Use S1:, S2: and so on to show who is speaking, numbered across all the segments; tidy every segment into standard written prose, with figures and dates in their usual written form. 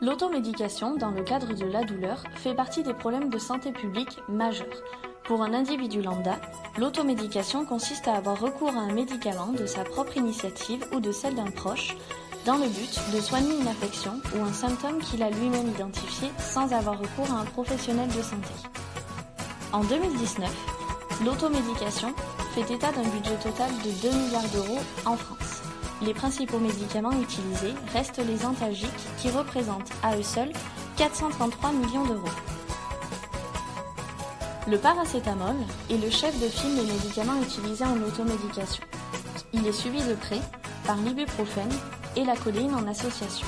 S1: L'automédication, dans le cadre de la douleur, fait partie des problèmes de santé publique majeurs. Pour un individu lambda, l'automédication consiste à avoir recours à un médicament de sa propre initiative ou de celle d'un proche, dans le but de soigner une affection ou un symptôme qu'il a lui-même identifié sans avoir recours à un professionnel de santé. En 2019, l'automédication fait état d'un budget total de 2 milliards d'euros en France. Les principaux médicaments utilisés restent les antalgiques qui représentent à eux seuls 433 millions d'euros. Le paracétamol est le chef de file des médicaments utilisés en automédication. Il est suivi de près par l'ibuprofène et la codéine en association.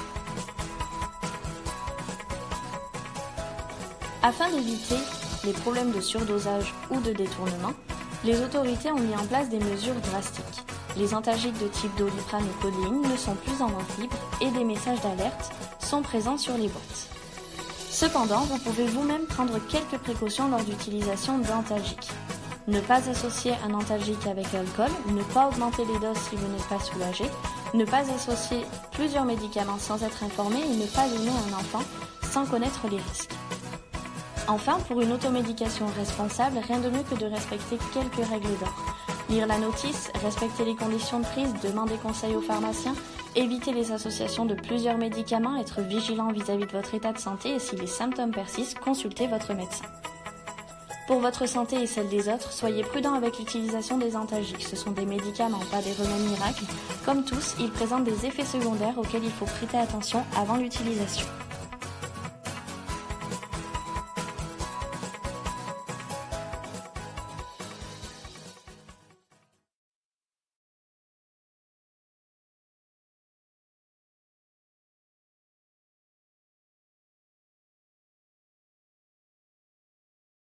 S1: Afin d'éviter les problèmes de surdosage ou de détournement, les autorités ont mis en place des mesures drastiques. Les antalgiques de type Doliprane et codéine ne sont plus en vente libre et des messages d'alerte sont présents sur les boîtes. Cependant, vous pouvez vous-même prendre quelques précautions lors d'utilisation d'antalgiques. Ne pas associer un antalgique avec l'alcool, ne pas augmenter les doses si vous n'êtes pas soulagé, ne pas associer plusieurs médicaments sans être informé et ne pas donner à un enfant sans connaître les risques. Enfin, pour une automédication responsable, rien de mieux que de respecter quelques règles d'or. Lire la notice, respecter les conditions de prise, demander conseil au pharmacien, éviter les associations de plusieurs médicaments, être vigilant vis-à-vis de votre état de santé et si les symptômes persistent, consultez votre médecin. Pour votre santé et celle des autres, soyez prudent avec l'utilisation des antalgiques. Ce sont des médicaments, pas des remèdes miracles. Comme tous, ils présentent des effets secondaires auxquels il faut prêter attention avant l'utilisation.